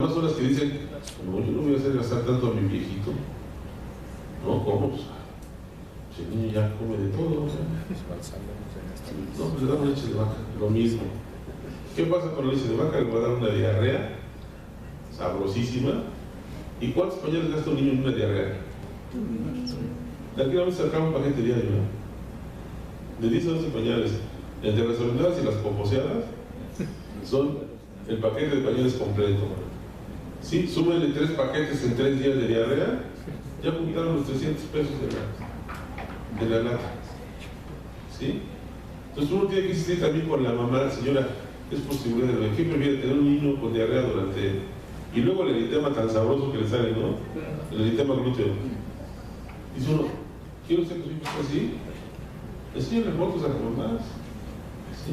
son las que dicen, no, yo no voy a hacer gastar tanto a mi viejito. No, ¿cómo? Pues, el niño ya come de todo. No, pues le damos leche de vaca, lo mismo. ¿Qué pasa con la leche de vaca? Le va a dar una diarrea sabrosísima. ¿Y cuántos pañales gasta un niño en una diarrea? De aquí vamos a sacar un paquete diario, ¿no? De 10 a 12 pañales. Entre las orientadas y las composeadas son el paquete de pañales completo. ¿Sí? Súmenle 3 paquetes en 3 días de diarrea, ya juntaron los 300 pesos de la lata. ¿Sí? Entonces uno tiene que insistir también con la mamá, señora, es posible, ¿qué prefiere tener un niño con diarrea durante... Y luego el eritema tan sabroso que le sale, ¿no? El eritema glúteo. Dice uno, quiero ser que su hijo esté así, enséñale fotos a las mamás. ¿Sí?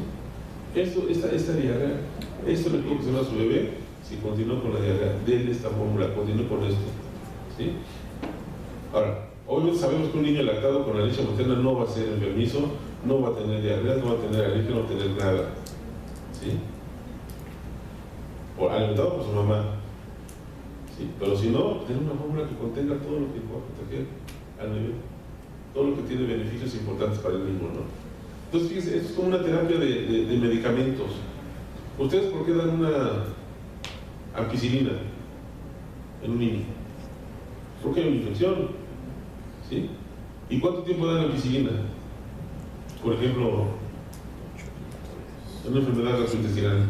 Esta diarrea, esto le puedo que se va a su bebé si continúa con la diarrea. Denle esta fórmula, continúe con esto. ¿Sí? Ahora, obviamente sabemos que un niño lactado con la leche materna no va a ser enfermizo, no va a tener diarrea, no va a tener alergia, no va a tener nada. ¿Sí? O alimentado por su mamá. ¿Sí? Pero si no, tener una fórmula que contenga todo lo que va a proteger al bebé, todo lo que tiene beneficios importantes para el mismo, ¿no? Entonces, fíjense, esto es como una terapia de medicamentos. ¿Ustedes por qué dan una ampicilina en un niño? Porque hay una infección. ¿Sí? ¿Y cuánto tiempo dan ampicilina? Por ejemplo, en una enfermedad gastrointestinal.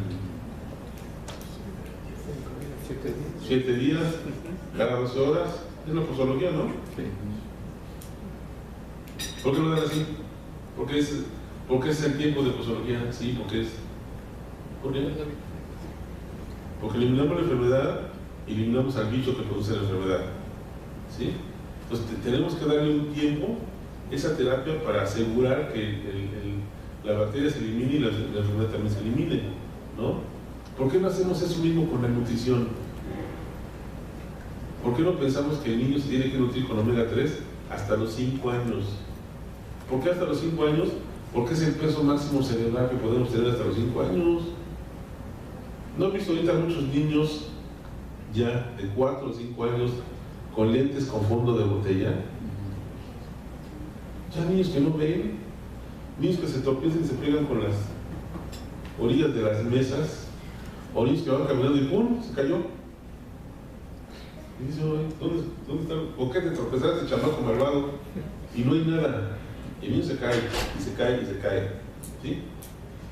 7 días, cada 12 horas. Es la posología, ¿no? ¿Por qué lo dan así? Porque es el tiempo de posología. Sí, porque es. ¿Por qué? Porque eliminamos la enfermedad y eliminamos al bicho que produce la enfermedad. ¿Sí? Entonces tenemos que darle un tiempo, esa terapia, para asegurar que la bacteria se elimine y la enfermedad también se elimine, ¿no? ¿Por qué no hacemos eso mismo con la nutrición? ¿Por qué no pensamos que el niño se tiene que nutrir con omega 3 hasta los 5 años? ¿Por qué hasta los 5 años? Porque es el peso máximo cerebral que podemos tener hasta los 5 años. ¿No han visto ahorita muchos niños ya de 4 o 5 años con lentes con fondo de botella? Ya niños que no ven, niños que se tropiezan y se pegan con las orillas de las mesas, o niños que van caminando y ¡pum! Se cayó. Y dice, ¿dónde está? ¿Por qué te tropezaste, chamaco malvado? Y no hay nada. Y el niño se cae, y se cae, y se cae. ¿Sí?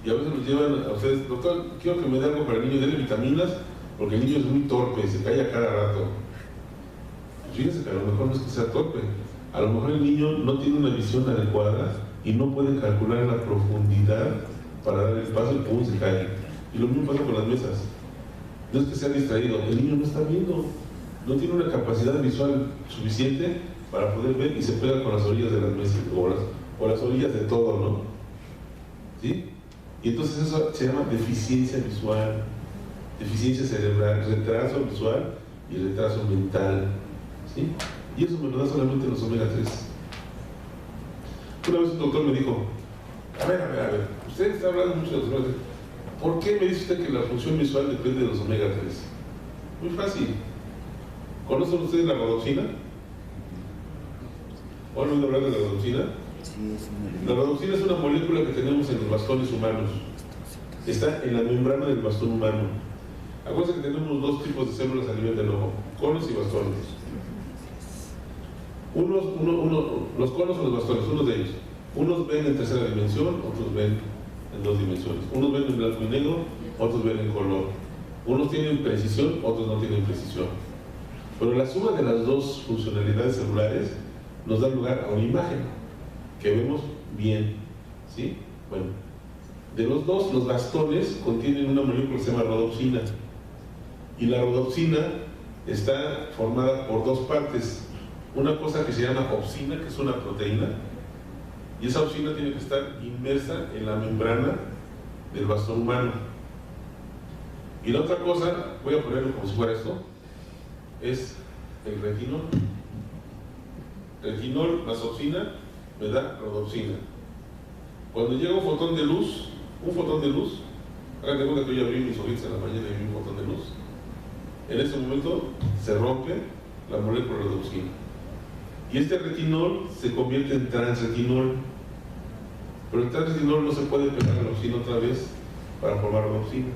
Y a veces nos llevan a ustedes, doctor, quiero que me dé algo para el niño, denle vitaminas, porque el niño es muy torpe y se cae a cada rato. Fíjense que a lo mejor no es que sea torpe, a lo mejor el niño no tiene una visión adecuada y no puede calcular la profundidad para dar el paso y pum, se cae. Y lo mismo pasa con las mesas. No es que sea distraído, el niño no está viendo, no tiene una capacidad visual suficiente para poder ver y se pega con las orillas de las mesas o las orillas de todo, ¿no? ¿Sí? Y entonces eso se llama deficiencia visual, deficiencia cerebral, retraso visual y retraso mental. ¿Sí? Y eso me lo da solamente los omega 3. Una vez un doctor me dijo, a ver, usted está hablando mucho de los omega 3. ¿Por qué me dice usted que la función visual depende de los omega 3? Muy fácil. ¿Conocen ustedes la rhodopsina? ¿O han oído hablar de la rhodopsina? La rhodopsina es una molécula que tenemos en los bastones humanos. Está en la membrana del bastón humano. Acuérdense que tenemos 2 tipos de células a nivel del ojo, conos y bastones. Los conos son los bastones, unos de ellos. Unos ven en tercera dimensión, otros ven en 2 dimensiones. Unos ven en blanco y negro, otros ven en color. Unos tienen precisión, otros no tienen precisión. Pero la suma de las 2 funcionalidades celulares nos da lugar a una imagen que vemos bien. ¿Sí? Bueno, de los 2, los bastones contienen una molécula que se llama rhodopsina. Y la rhodopsina está formada por 2 partes. Una cosa que se llama opsina, que es una proteína, y esa opsina tiene que estar inmersa en la membrana del bastón humano. Y la otra cosa, voy a ponerlo como si fuera esto, es el retinol. Retinol más opsina me da rhodopsina. Cuando llega un fotón de luz, hagan de cuenta que yo abrí mis ojitos en la mañana y vi un fotón de luz. en ese momento se rompe la molécula de rodopsina. Y este retinol se convierte en transretinol. Pero el transretinol no se puede pegar a la opsina otra vez para formar rodopsina.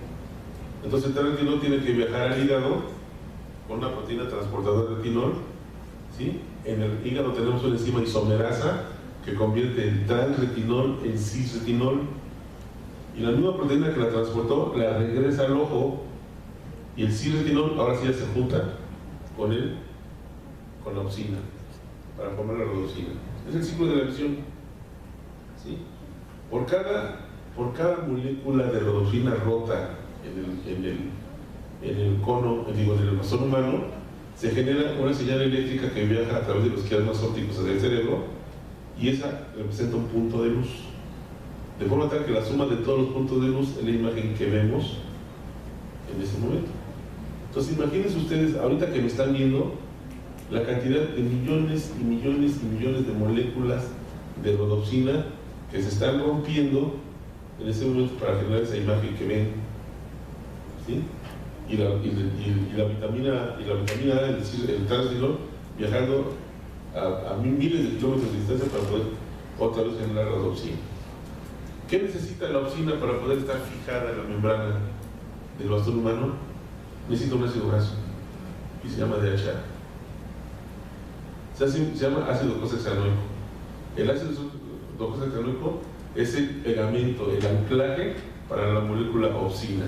Entonces el transretinol tiene que viajar al hígado con una proteína transportadora de retinol, ¿sí? En el hígado tenemos una enzima isomerasa que convierte el transretinol en cisretinol, y la misma proteína que la transportó la regresa al ojo, y el cisretinol ahora sí ya se junta con la opsina para formar la rodopsina. Es el ciclo de la visión, ¿sí? Por cada molécula de rodopsina rota en el cono, digo, en el masón humano, se genera una señal eléctrica que viaja a través de los quiasmas ópticos hacia el cerebro, y esa representa un punto de luz, de forma tal que la suma de todos los puntos de luz es la imagen que vemos en ese momento. Entonces imagínense ustedes, ahorita que me están viendo, la cantidad de millones y millones y millones de moléculas de rodopsina que se están rompiendo en ese momento para generar esa imagen que ven, ¿sí? Y la vitamina A, el transretinol, viajando a miles de kilómetros de distancia para poder otra vez generar la rodopsina. ¿Qué necesita la opsina para poder estar fijada en la membrana del bastón humano? Necesita un ácido graso y se llama DHA. Se llama ácido docosahexaenoico. El ácido docosahexaenoico es el pegamento, el anclaje para la molécula opsina,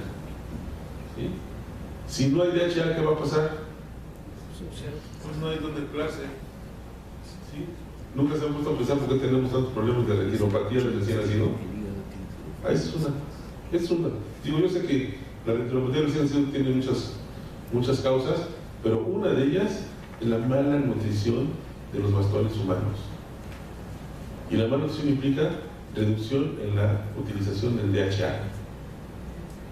¿sí? Si no hay DHA, ¿qué va a pasar? Pues no hay donde anclarse, ¿sí? Nunca se han puesto a pensar por qué tenemos tantos problemas de retinopatía del recién nacido. Es una. Digo, yo sé que la retinopatía del recién nacido tiene muchas causas, pero una de ellas es la mala nutrición de los bastones humanos. Y la mala nutrición implica reducción en la utilización del DHA.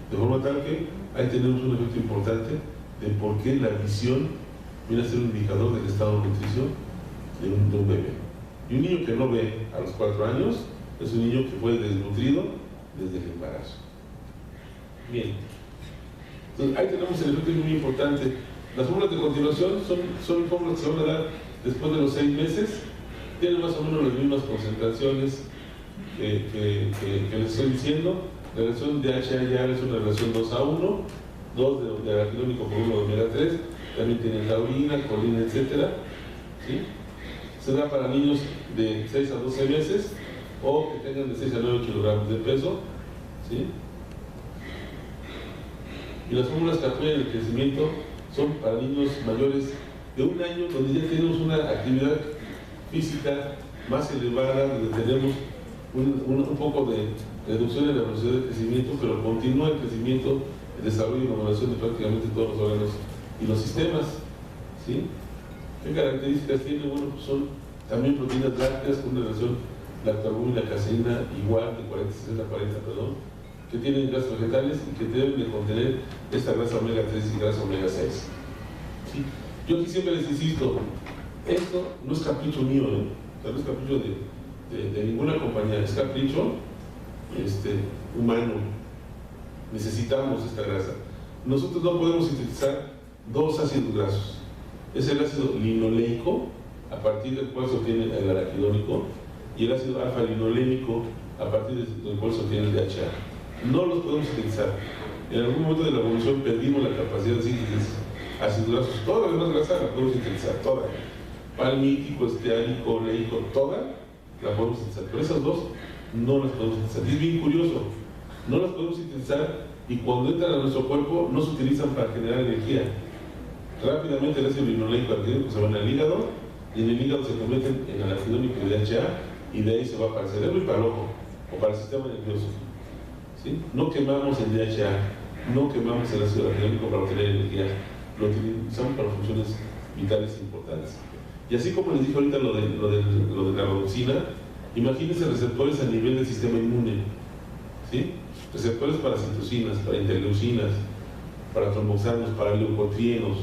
De forma tal que ahí tenemos un efecto importante de por qué la visión viene a ser un indicador del estado de nutrición de un bebé. Y un niño que no ve a los 4 años es un niño que fue desnutrido desde el embarazo. Bien. Entonces ahí tenemos el efecto muy importante. Las fórmulas de continuación son fórmulas que se van a dar después de los 6 meses. Tienen más o menos las mismas concentraciones que les estoy diciendo. La relación de DHA ya es una relación 2:1, 2 de araquidónico por 1 de omega 3, también tiene taurina, colina, etc. ¿Sí? Se da para niños de 6 a 12 meses o que tengan de 6 a 9 kilogramos de peso, ¿sí? Y las fórmulas que apoyan el crecimiento son para niños mayores de 1 año, donde ya tenemos una actividad física más elevada, donde tenemos un poco de reducción en la velocidad de crecimiento, pero continúa el crecimiento, el desarrollo y la modulación de prácticamente todos los órganos y los sistemas, ¿sí? ¿Qué características tiene? Bueno, pues son también proteínas lácteas con una relación lactoalbúmina caseína igual de 40, perdón, que tienen grasas vegetales y que deben de contener esta grasa omega 3 y grasa omega 6. ¿Sí? Yo aquí siempre les insisto, esto no es capricho mío, o sea, no es capricho de ninguna compañía, es capricho humano. Necesitamos esta grasa. Nosotros no podemos sintetizar 2 ácidos grasos. Es el ácido linoleico, a partir del cual se obtiene el araquidónico, y el ácido alfa-linolénico, a partir del cual se obtiene el DHA. No los podemos sintetizar. En algún momento de la evolución perdimos la capacidad de síntesis ácidos grasos. Toda la demás grasa la podemos sintetizar, toda. Palmítico, esteárico, oleico, toda la podemos sintetizar. Pero esas 2 no las podemos sintetizar. Y es bien curioso. No las podemos sintetizar y cuando entran a nuestro cuerpo no se utilizan para generar energía. Rápidamente el ácido linoleico y araquidónico se van al hígado, y en el hígado se convierten en araquidónico y DHA, y de ahí se va para el cerebro y para el ojo, o para el sistema nervioso. ¿Sí? No quemamos el DHA, no quemamos el ácido araquidónico para obtener energía, lo utilizamos para funciones vitales importantes. Y así como les dije ahorita lo de la rodopsina, imagínense receptores a nivel del sistema inmune, ¿sí? Receptores para citocinas, para interleucinas, para tromboxanos, para leucotrienos.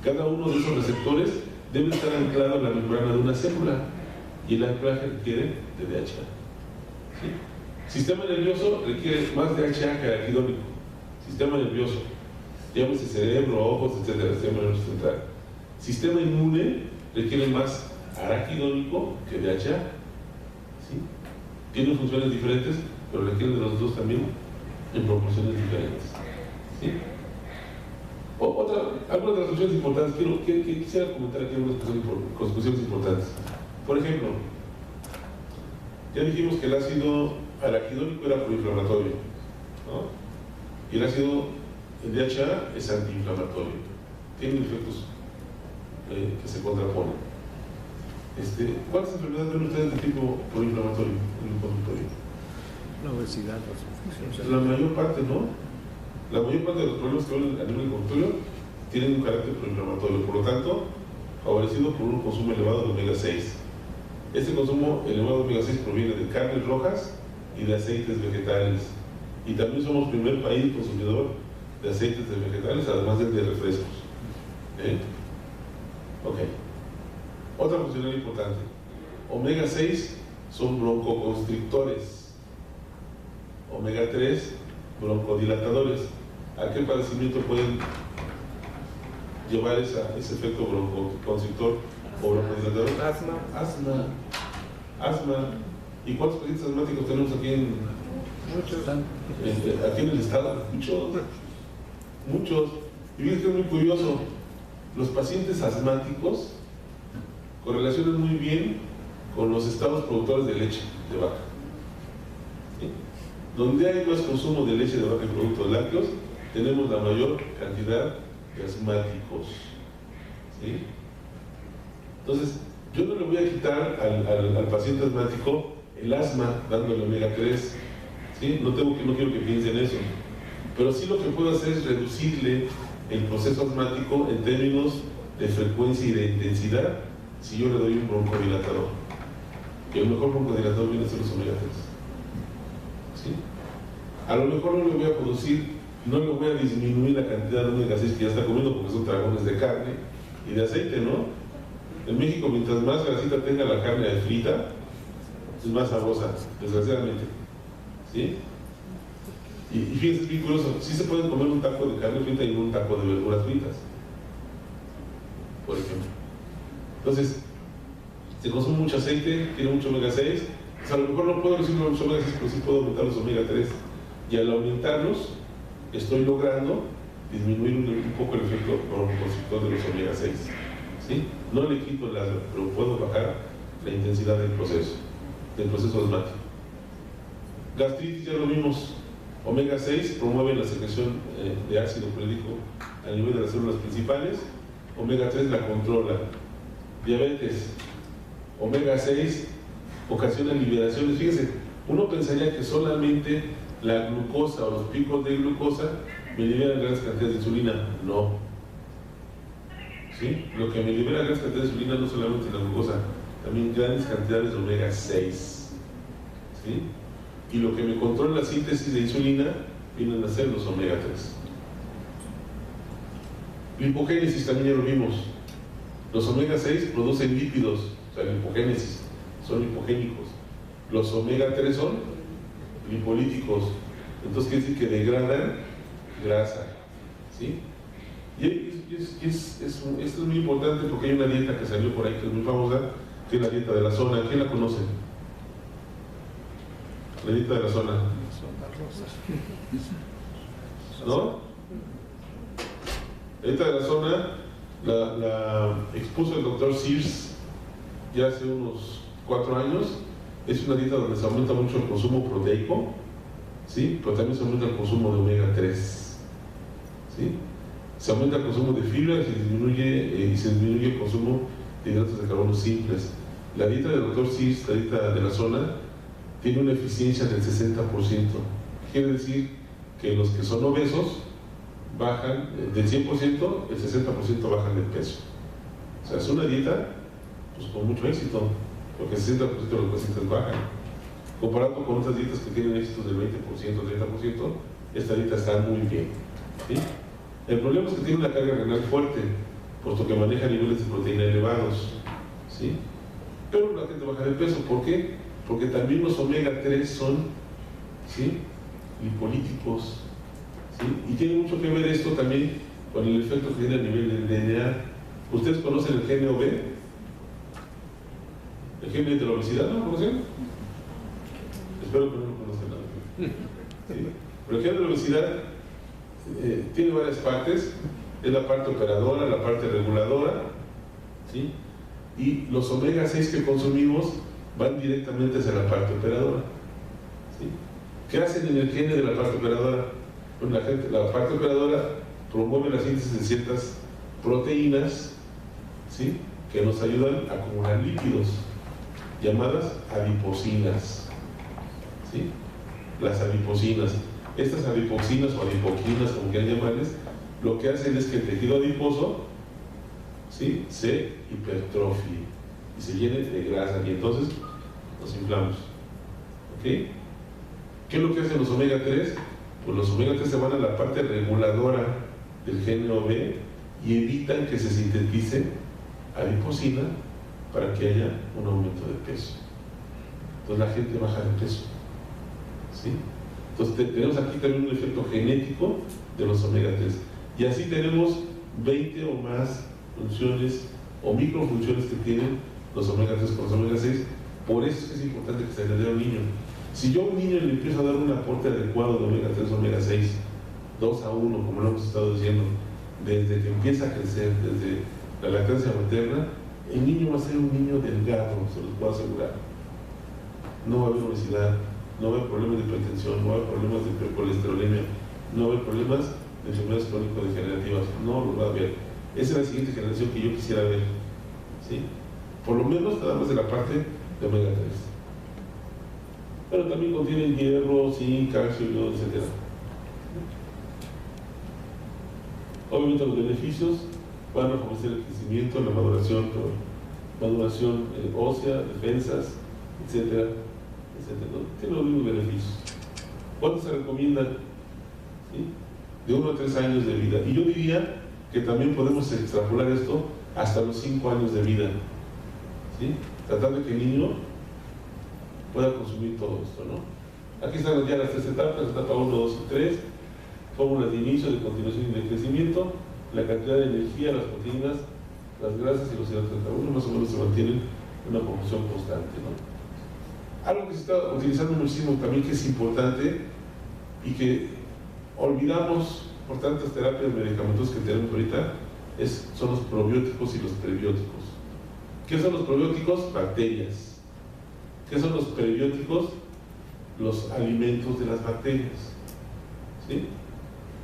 Cada uno de esos receptores debe estar anclado en la membrana de una célula, y el anclaje requiere de DHA. ¿Sí? Sistema nervioso requiere más DHA que araquidónico. Sistema nervioso. llámese cerebro, ojos, etcétera, sistema nervioso central. Sistema inmune requiere más araquidónico que DHA, ¿sí? Tienen funciones diferentes, pero requieren de los dos también en proporciones diferentes, ¿sí? Algunas de las funciones importantes, quisiera comentar aquí algunas conclusiones importantes. Por ejemplo, ya dijimos que el ácido araquidónico era proinflamatorio, ¿no? Y el ácido DHA es antiinflamatorio. Tienen efectos que se contraponen. ¿Cuáles enfermedades ven ustedes de tipo proinflamatorio en el consultorio? La obesidad. La mayor parte, ¿no? La mayor parte de los problemas que ven a nivel consultorio tienen un carácter proinflamatorio, por lo tanto, favorecido por un consumo elevado de omega 6. Este consumo elevado de omega 6 proviene de carnes rojas y de aceites vegetales. Y también somos el primer país consumidor de aceites de vegetales, además de refrescos. Ok. Otra funcionalidad importante. Omega 6 son broncoconstrictores. Omega 3, broncodilatadores. ¿A qué padecimiento pueden llevar ese efecto broncoconstrictor o broncodilatador? Asma. ¿Y cuántos pacientes asmáticos tenemos aquí en? Muchos. Aquí en el estado? Muchos. Y fíjense que es muy curioso. Los pacientes asmáticos correlacionan muy bien con los estados productores de leche de vaca. ¿Sí? Donde hay más consumo de leche de vaca y productos lácteos, tenemos la mayor cantidad de asmáticos. ¿Sí? Entonces, yo no le voy a quitar al paciente asmático el asma dándole omega 3. ¿Sí? No quiero que piensen eso. Pero sí lo que puedo hacer es reducirle el proceso asmático en términos de frecuencia y de intensidad si yo le doy un broncodilatador. Y el mejor broncodilatador viene a ser los omega 3. ¿Sí? A lo mejor no le voy a producir, no le voy a disminuir la cantidad de omega 6 que ya está comiendo porque son dragones de carne y de aceite, ¿no? En México, mientras más grasita tenga la carne frita, es más sabrosa, desgraciadamente. ¿Sí? Y fíjense, es bien curioso, sí se pueden comer un taco de carne frita y un taco de verduras fritas, por ejemplo. Entonces, se consume mucho aceite, tiene mucho omega 6, pues a lo mejor no puedo reducir los omega 6, pero sí puedo aumentar los omega 3. Y al aumentarlos, estoy logrando disminuir un poco el efecto broncoconstrictor de los omega 6. ¿Sí? No le quito el asma, pero puedo bajar la intensidad del proceso asmático. Gastritis, ya lo vimos. Omega 6 promueve la secreción de ácido clorhídrico a nivel de las células principales. Omega 3 la controla. Diabetes. Omega 6 ocasiona liberaciones. Fíjense, uno pensaría que solamente la glucosa o los picos de glucosa me liberan grandes cantidades de insulina. No. ¿Sí? Lo que me libera grandes cantidades de insulina no solamente la glucosa, también grandes cantidades de omega 6. ¿Sí? Y lo que me controla la síntesis de insulina vienen a ser los omega 3. Lipogénesis también ya lo vimos. Los omega 6 producen lípidos, o sea, lipogénesis, son lipogénicos. Los omega 3 son lipolíticos, entonces quiere decir que degradan grasa. ¿Sí? Esto es muy importante porque hay una dieta que salió por ahí que es muy famosa, que es la dieta de la zona. ¿Quién la conoce? La dieta de la zona. ¿No? La dieta de la zona la expuso el doctor Sears ya hace unos 4 años. Es una dieta donde se aumenta mucho el consumo proteico, ¿sí? Pero también se aumenta el consumo de omega 3. ¿Sí? Se aumenta el consumo de fibra y se disminuye el consumo de hidratos de carbono simples. La dieta del doctor Sears, la dieta de la zona, tiene una eficiencia del 60%. Quiere decir que los que son obesos bajan del 100%, el 60% bajan de peso. O sea, es una dieta pues, con mucho éxito, porque el 60% de los pacientes bajan. Comparado con otras dietas que tienen éxitos del 20%, 30%, esta dieta está muy bien. ¿Sí? El problema es que tiene una carga renal fuerte, puesto que maneja niveles de proteína elevados. ¿Sí? Pero la gente baja de peso. ¿Por qué? Porque también los omega 3 son, ¿sí?, lipolíticos. ¿Sí? Y tiene mucho que ver esto también con el efecto que tiene a nivel del DNA. ¿Ustedes conocen el gen OB? ¿El gen de la obesidad? ¿No lo conocen? Espero que no lo conozcan. ¿Sí? Pero el gen de la obesidad tiene varias partes. Es la parte operadora, la parte reguladora, ¿sí? Y los omega 6 que consumimos van directamente hacia la parte operadora, ¿sí? ¿Qué hacen en el gen de la parte operadora? Bueno, la parte operadora promueve la síntesis de ciertas proteínas, ¿sí?, que nos ayudan a acumular lípidos, llamadas adipocinas, ¿sí? Las adipocinas. Estas adiposinas o adipoquinas, como quieran llamarles, lo que hacen es que el tejido adiposo, ¿sí?, se hipertrofie y se llene de grasa y entonces nos inflamos. ¿Ok? ¿Qué es lo que hacen los omega 3? Pues los omega 3 se van a la parte reguladora del gen OB y evitan que se sintetice adiposina para que haya un aumento de peso. Entonces la gente baja de peso, ¿sí? Entonces tenemos aquí también un efecto genético de los omega 3. Y así tenemos 20 o más funciones o microfunciones que tienen los omega 3 con los omega 6. Por eso es que es importante que se le dé a un niño. Si yo a un niño le empiezo a dar un aporte adecuado de omega 3 o omega 6, 2 a 1, como lo hemos estado diciendo, desde que empieza a crecer, desde la lactancia materna, el niño va a ser un niño delgado, se los puedo asegurar. No va a haber obesidad, no va a haber problemas de hipertensión, no va a haber problemas de hipercolesterolemia, no va a haber problemas de enfermedades crónico-degenerativas, no los va a haber. Esa es la siguiente generación que yo quisiera ver, ¿sí? Por lo menos nada más de la parte de omega 3. Pero también contienen hierro, zinc, calcio, yodo, etc. Obviamente los beneficios van a favorecer el crecimiento, la maduración ósea, defensas, etcétera, etcétera. Tiene los mismos beneficios. ¿Cuánto se recomiendan? ¿Sí? De 1 a 3 años de vida. Y yo diría que también podemos extrapolar esto hasta los 5 años de vida, ¿sí? Tratar de que el niño pueda consumir todo esto, ¿no? Aquí están ya las 3 etapas, etapa 1, 2 y 3, fórmulas de inicio, de continuación y de crecimiento, la cantidad de energía, las proteínas, las grasas y los hidratos de carbono más o menos se mantienen en una proporción constante, ¿no? Algo que se está utilizando muchísimo también, que es importante y que olvidamos por tantas terapias medicamentosas que tenemos ahorita, son los probióticos y los prebióticos. ¿Qué son los probióticos? Bacterias. ¿Qué son los prebióticos? Los alimentos de las bacterias, ¿sí?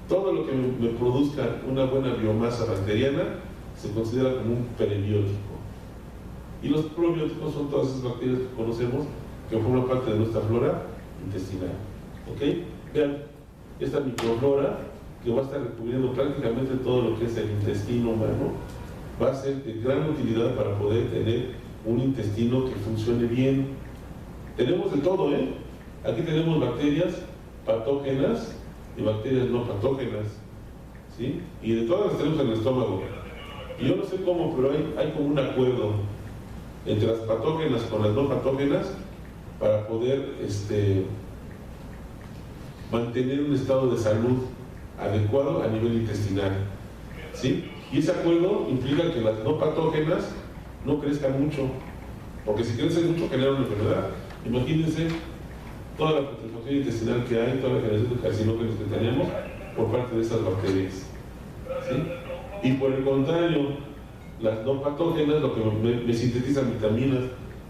Todo lo que me produzca una buena biomasa bacteriana se considera como un prebiótico. Y los probióticos son todas esas bacterias que conocemos que forman parte de nuestra flora intestinal. ¿Ok? Vean, esta microflora que va a estar recubriendo prácticamente todo lo que es el intestino humano va a ser de gran utilidad para poder tener un intestino que funcione bien. Tenemos de todo, ¿eh? Aquí tenemos bacterias patógenas y bacterias no patógenas, ¿sí? Y de todas las tenemos en el estómago. Y yo no sé cómo, pero hay como un acuerdo entre las patógenas con las no patógenas para poder mantener un estado de salud adecuado a nivel intestinal, ¿sí? Y ese acuerdo implica que las no patógenas no crezcan mucho, porque si crecen mucho generan una enfermedad. Imagínense toda la putrefacción intestinal que hay, toda la generación de carcinógenos que tenemos por parte de esas bacterias, ¿sí? Y por el contrario, las no patógenas, lo que me sintetizan vitaminas,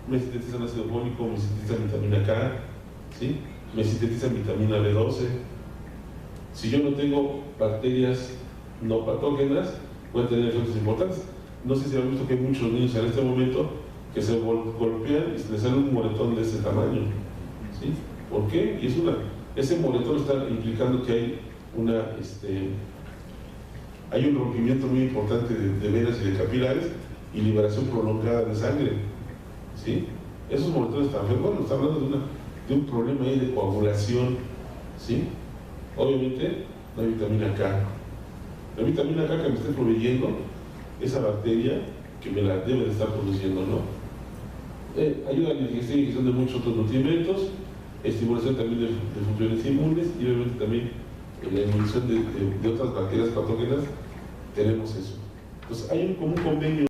me sintetizan ácido fólico, me sintetizan vitamina K, ¿sí? Me sintetizan vitamina B12. Si yo no tengo bacterias no patógenas, pueden tener efectos importantes. No sé si han visto que hay muchos niños en este momento que se golpean y se les sale un moretón de ese tamaño, ¿sí? ¿Por qué? Y ese moretón está implicando que hay hay un rompimiento muy importante de venas y de capilares y liberación prolongada de sangre, ¿sí? Esos moretones están enfermos. Bueno, está hablando de un problema ahí de coagulación, ¿sí? Obviamente la vitamina K. La vitamina K que me esté proveyendo esa bacteria que me la debe de estar produciendo, ¿no? Ayuda a la digestión de muchos otros nutrimentos, estimulación también de funciones inmunes y obviamente también la inhibición de otras bacterias patógenas tenemos eso. Entonces hay como un convenio